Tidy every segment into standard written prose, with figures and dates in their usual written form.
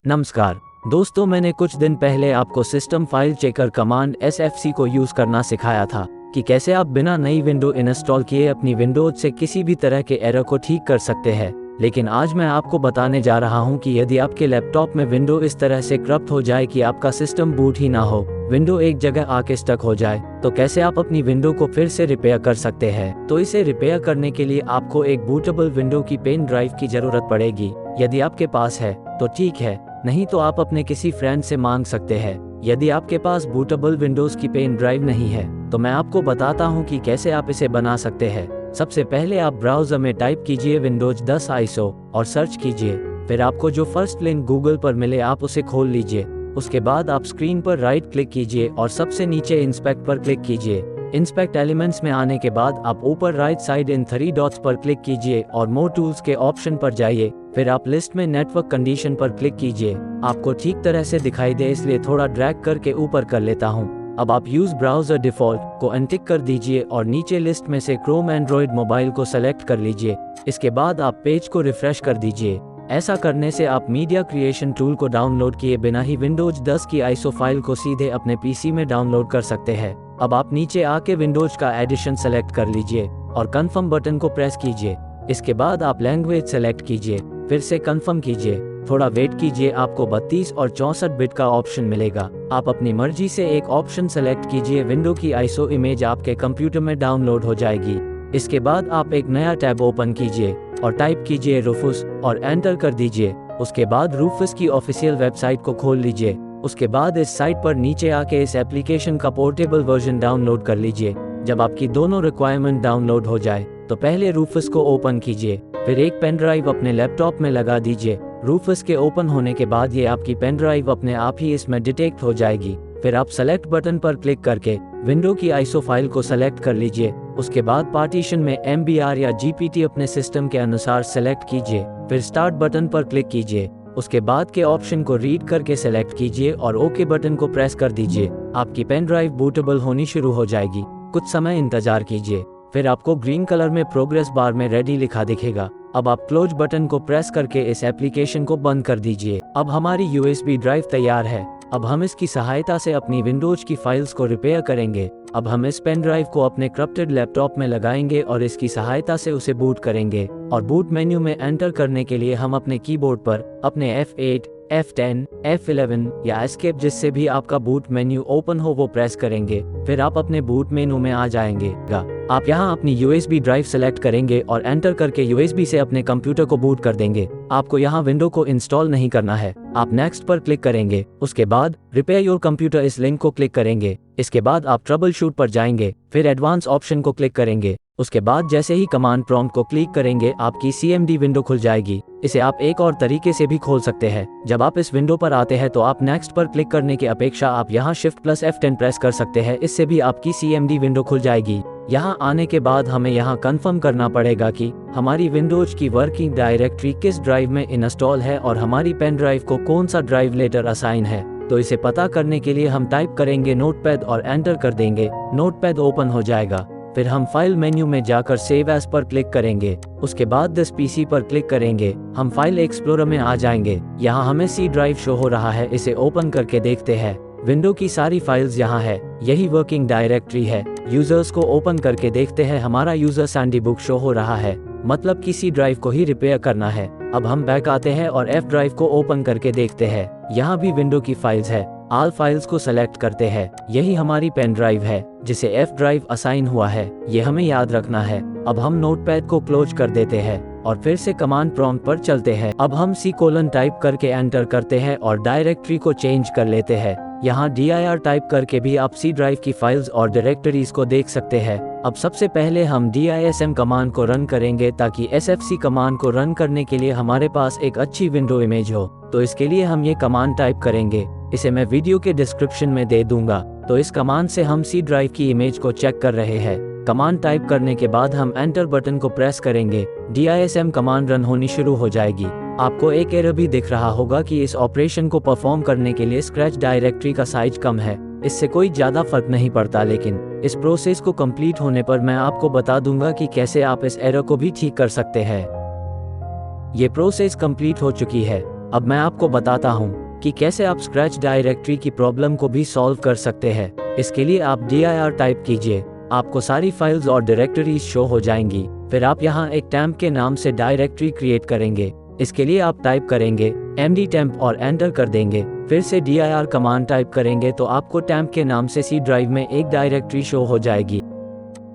नमस्कार दोस्तों, मैंने कुछ दिन पहले आपको system file checker command SFC को यूज करना सिखाया था कि कैसे आप बिना नई विंडो इंस्टॉल किए अपनी विंडोज से किसी भी तरह के एरर को ठीक कर सकते हैं। लेकिन आज मैं आपको बताने जा रहा हूं कि यदि आपके लैपटॉप में विंडो इस तरह से करप्ट हो जाए कि आपका सिस्टम बूट ही ना हो, विंडो एक जगह आके स्टक हो जाए, तो कैसे आप अपनी विंडो को फिर से रिपेयर कर सकते हैं। तो इसे रिपेयर करने के लिए आपको एक बूटेबल विंडो की पेन ड्राइव की जरूरत पड़ेगी। यदि आपके पास है तो ठीक है, नहीं तो आप अपने किसी फ्रेंड से मांग सकते हैं। यदि आपके पास बूटेबल विंडोज की पेन ड्राइव नहीं है तो मैं आपको बताता हूं कि कैसे आप इसे बना सकते हैं। सबसे पहले आप ब्राउज़र में टाइप कीजिए विंडोज 10 ISO और सर्च कीजिए। फिर आपको जो फर्स्ट लिंक गूगल पर मिले आप उसे खोल लीजिए। उसके बाद आप स्क्रीन पर राइट क्लिक कीजिए और सबसे नीचे इंस्पेक्ट पर क्लिक कीजिए। इंस्पेक्ट एलिमेंट्स में आने के बाद आप ऊपर राइट साइड इन 3 डॉट्स पर क्लिक कीजिए और मोर टूल्स के ऑप्शन पर जाइए। फिर आप लिस्ट में नेटवर्क कंडीशन पर क्लिक कीजिए। आपको ठीक तरह से दिखाई दे इसलिए थोड़ा ड्रैग करके ऊपर कर लेता हूं। अब आप यूज ब्राउज़र डिफ़ॉल्ट को अनटिक कर दीजिए और नीचे लिस्ट में से क्रोम एंड्रॉयड मोबाइल को सेलेक्ट कर लीजिए। इसके बाद आप पेज को रिफ्रेश कर दीजिए। ऐसा करने से आप मीडिया क्रिएशन टूल को डाउनलोड किए बिना ही विंडोज 10 की ISO फाइल को सीधे अपने PC में डाउनलोड कर सकते हैं। अब आप नीचे आके विंडोज का एडिशन सेलेक्ट कर लीजिए और कन्फर्म बटन को प्रेस कीजिए। इसके बाद आप लैंग्वेज सेलेक्ट कीजिए, फिर से कन्फर्म कीजिए, थोड़ा वेट कीजिए, आपको 32 और 64 बिट का ऑप्शन मिलेगा। आप अपनी मर्जी से एक ऑप्शन सेलेक्ट कीजिए। विंडो की ISO इमेज आपके कंप्यूटर में डाउनलोड हो जाएगी। इसके बाद आप एक नया टैब ओपन कीजिए और टाइप कीजिए रूफस और एंटर कर दीजिए। उसके बाद रूफस की ऑफिशियल वेबसाइट को खोल लीजिए। उसके बाद इस साइट पर नीचे आके इस एप्लीकेशन का पोर्टेबल वर्जन डाउनलोड कर लीजिए। जब आपकी दोनों रिक्वायरमेंट डाउनलोड हो जाए तो पहले रूफस को ओपन कीजिए, फिर एक पेन ड्राइव अपने लैपटॉप में लगा दीजिए। रूफस के ओपन होने के बाद ये आपकी पेन ड्राइव अपने आप ही इसमें डिटेक्ट हो जाएगी। फिर आप सेलेक्ट बटन पर क्लिक करके विंडो की ISO फाइल को सेलेक्ट कर लीजिए। उसके बाद पार्टीशन में MBR या GPT अपने सिस्टम के अनुसार सेलेक्ट कीजिए। फिर स्टार्ट बटन पर क्लिक कीजिए। उसके बाद के ऑप्शन को रीड करके सेलेक्ट कीजिए और ओके बटन को प्रेस कर दीजिए। आपकी पेन ड्राइव बूटेबल होनी शुरू हो जाएगी। कुछ समय इंतजार कीजिए, फिर आपको ग्रीन कलर में प्रोग्रेस बार में रेडी लिखा दिखेगा। अब आप क्लोज बटन को प्रेस करके इस एप्लीकेशन को बंद कर दीजिए। अब हमारी USB ड्राइव तैयार है। अब हम इसकी सहायता से अपनी विंडोज की फाइल्स को रिपेयर करेंगे। अब हम इस पेन ड्राइव को अपने करप्टेड लैपटॉप में लगाएंगे और इसकी सहायता से उसे बूट करेंगे। और बूट मेन्यू में एंटर करने के लिए हम अपने कीबोर्ड पर अपने F8, F10, F11 या एस्केप जिससे भी आपका बूट मेन्यू ओपन हो वो प्रेस करेंगे। फिर आप अपने बूट मेन्यू में आ जाएंगे। आप यहाँ अपनी USB ड्राइव सेलेक्ट करेंगे और एंटर करके USB से अपने कंप्यूटर को बूट कर देंगे। आपको यहाँ विंडो को इंस्टॉल नहीं करना है। आप नेक्स्ट पर क्लिक करेंगे। उसके बाद रिपेयर योर कंप्यूटर इस लिंक को क्लिक करेंगे। इसके बाद आप ट्रबल शूट पर जाएंगे, फिर एडवांस ऑप्शन को क्लिक करेंगे। उसके बाद जैसे ही कमांड प्रॉम्प्ट को क्लिक करेंगे आपकी CMD विंडो खुल जाएगी। इसे आप एक और तरीके से भी खोल सकते हैं। जब आप इस विंडो पर आते हैं तो आप नेक्स्ट पर क्लिक करने की अपेक्षा आप यहाँ Shift+F10 प्रेस कर सकते हैं। इससे भी आपकी CMD विंडो खुल जाएगी। यहाँ आने के बाद हमें यहाँ कंफर्म करना पड़ेगा कि हमारी विंडोज की वर्किंग डायरेक्टरी किस ड्राइव में इंस्टॉल है और हमारी पेन ड्राइव को कौन सा ड्राइव लेटर असाइन है। तो इसे पता करने के लिए हम टाइप करेंगे नोटपैड और एंटर कर देंगे। नोटपैड ओपन हो जाएगा। फिर हम फाइल मेन्यू में जाकर सेव एज पर क्लिक करेंगे। उसके बाद दिस PC पर क्लिक करेंगे। हम फाइल एक्सप्लोरर में आ जाएंगे। यहाँ हमें C ड्राइव शो हो रहा है। इसे ओपन करके देखते हैं। विंडो की सारी फाइल्स यहाँ है। यही वर्किंग डायरेक्टरी है। यूजर्स को ओपन करके देखते हैं। हमारा यूजर सैंडी बुक शो हो रहा है, मतलब कि C ड्राइव को ही रिपेयर करना है। अब हम बैक आते हैं और F ड्राइव को ओपन करके देखते हैं। यहाँ भी विंडो की फाइल्स है। ऑल फाइल्स को सेलेक्ट करते हैं। यही हमारी पेन ड्राइव है जिसे F ड्राइव असाइन हुआ है। ये हमें याद रखना है। अब हम नोटपैड को क्लोज कर देते हैं और फिर से कमांड प्रॉम्प्ट पर चलते हैं। अब हम C: टाइप करके एंटर करते हैं और डायरेक्टरी को चेंज कर लेते हैं। यहाँ dir टाइप करके भी आप C ड्राइव की फाइल्स और डायरेक्टरीज को देख सकते हैं। अब सबसे पहले हम dism कमांड को रन करेंगे ताकि SFC कमांड को रन करने के लिए हमारे पास एक अच्छी विंडो इमेज हो। तो इसके लिए हम ये कमांड टाइप करेंगे। इसे मैं वीडियो के डिस्क्रिप्शन में दे दूंगा। तो इस कमांड से हम C ड्राइव की इमेज को चेक कर रहे हैं। कमांड टाइप करने के बाद हम एंटर बटन को प्रेस करेंगे। dism कमांड रन होनी शुरू हो जाएगी। आपको एक एरर भी दिख रहा होगा कि इस ऑपरेशन को परफॉर्म करने के लिए स्क्रैच डायरेक्टरी का साइज कम है। इससे कोई ज़्यादा फर्क नहीं पड़ता, लेकिन इस प्रोसेस को कंप्लीट होने पर मैं आपको बता दूंगा कि कैसे आप इस एरर को भी ठीक कर सकते हैं। ये प्रोसेस कंप्लीट हो चुकी है। अब मैं आपको बताता हूँ कि कैसे आप स्क्रैच डायरेक्टरी की प्रॉब्लम को भी सॉल्व कर सकते हैं। इसके लिए आप dir टाइप कीजिए, आपको सारी फाइल्स और डायरेक्टरीज शो हो जाएंगी। फिर आप यहाँ एक टेम्प के नाम से डायरेक्टरी क्रिएट करेंगे। इसके लिए आप टाइप करेंगे md-temp और एंटर कर देंगे। फिर से dir कमांड टाइप करेंगे तो आपको टेम्प के नाम से C ड्राइव में एक डायरेक्टरी शो हो जाएगी।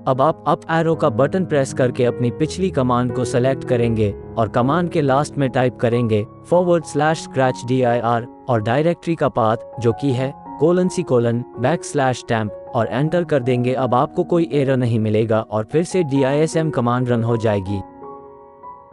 अब आप अप एरो का बटन प्रेस करके अपनी पिछली कमांड को सेलेक्ट करेंगे और कमांड के लास्ट में टाइप करेंगे /scratch dir और डायरेक्टरी का पाथ जो कि है :c:\temp और एंटर कर देंगे। अब आपको कोई एरर नहीं मिलेगा और फिर से dism कमांड रन हो जाएगी।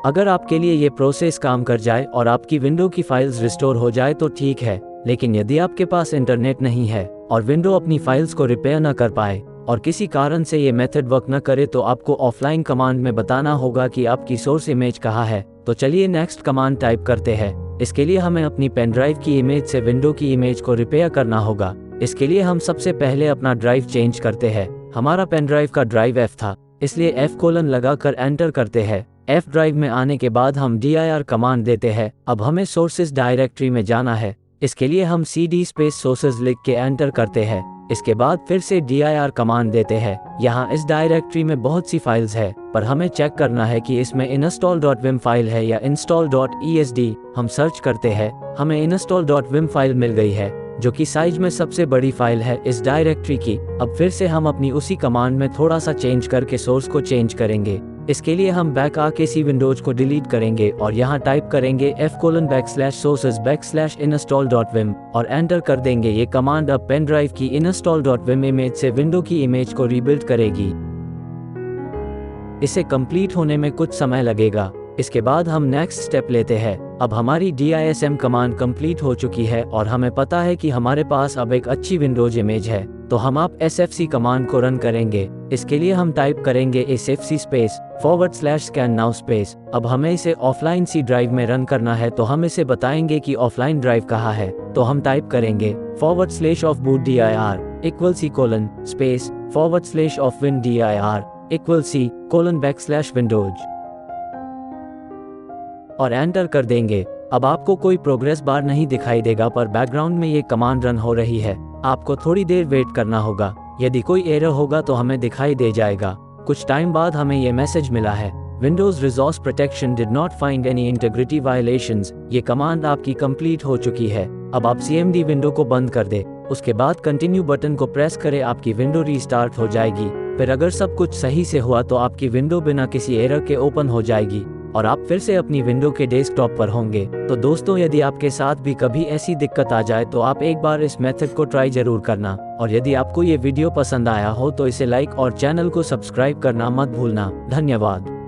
अगर आपके लिए ये प्रोसेस काम कर जाए और आपकी विंडो की फाइल्स रिस्टोर हो जाए तो ठीक है, लेकिन यदि आपके पास इंटरनेट नहीं है और विंडो अपनी फाइल्स को रिपेयर न कर पाए और किसी कारण से ये मेथड वर्क न करे तो आपको ऑफलाइन कमांड में बताना होगा कि आपकी सोर्स इमेज कहाँ है। तो चलिए नेक्स्ट कमांड टाइप करते हैं। इसके लिए हमें अपनी पेन ड्राइव की इमेज से विंडो की इमेज को रिपेयर करना होगा। इसके लिए हम सबसे पहले अपना ड्राइव चेंज करते हैं। हमारा पेन ड्राइव का ड्राइव F था, इसलिए F: लगाकर एंटर करते हैं। F ड्राइव में आने के बाद हम dir कमांड देते हैं। अब हमें सोर्सेज डायरेक्टरी में जाना है। इसके लिए हम cd सोर्सेज लिख के एंटर करते हैं। इसके बाद फिर से dir कमांड देते हैं। यहाँ इस डायरेक्टरी में बहुत सी फाइल्स है, पर हमें चेक करना है कि इसमें install.vim फाइल है या install.esd। हम सर्च करते हैं, हमें install.vim फाइल मिल गई है जो कि साइज में सबसे बड़ी फाइल है इस डायरेक्टरी की। अब फिर से हम अपनी उसी कमांड में थोड़ा सा चेंज करके सोर्स को चेंज करेंगे। इसके लिए हम बैक आके सी विंडोज को डिलीट करेंगे और यहाँ टाइप करेंगे f:/sources/install.vim और एंटर कर देंगे। ये कमांड अब पेन ड्राइव की install.vim इमेज से विंडो की इमेज को रीबिल्ड करेगी। इसे कंप्लीट होने में कुछ समय लगेगा। इसके बाद हम नेक्स्ट स्टेप लेते हैं। अब हमारी dism कमांड कंप्लीट हो चुकी है और हमें पता है कि हमारे पास अब एक अच्छी विंडोज इमेज है, तो हम आप sfc कमांड को रन करेंगे। इसके लिए हम टाइप करेंगे sfc /scannow। अब हमें इसे ऑफलाइन C ड्राइव में रन करना है, तो हम इसे बताएंगे कि ऑफलाइन ड्राइव कहाँ है। तो हम टाइप करेंगे /offbootdir /win_dir=c:/windows और एंटर कर देंगे। अब आपको कोई प्रोग्रेस बार नहीं दिखाई देगा, पर बैकग्राउंड में ये कमांड रन हो रही है। आपको थोड़ी देर वेट करना होगा। यदि कोई एरर होगा तो हमें दिखाई दे जाएगा। कुछ टाइम बाद हमें ये मैसेज मिला है, Windows resource protection did not find any integrity violations. ये कमांड आपकी कंप्लीट हो चुकी है। अब आप cmd विंडो को बंद कर दे, उसके बाद कंटिन्यू बटन को प्रेस करें, आपकी विंडो रीस्टार्ट हो जाएगी। फिर अगर सब कुछ सही से हुआ तो आपकी विंडो बिना किसी एरर के ओपन हो जाएगी और आप फिर से अपनी विंडो के डेस्कटॉप पर होंगे। तो दोस्तों, यदि आपके साथ भी कभी ऐसी दिक्कत आ जाए तो आप एक बार इस मेथड को ट्राई जरूर करना। और यदि आपको ये वीडियो पसंद आया हो तो इसे लाइक और चैनल को सब्सक्राइब करना मत भूलना। धन्यवाद।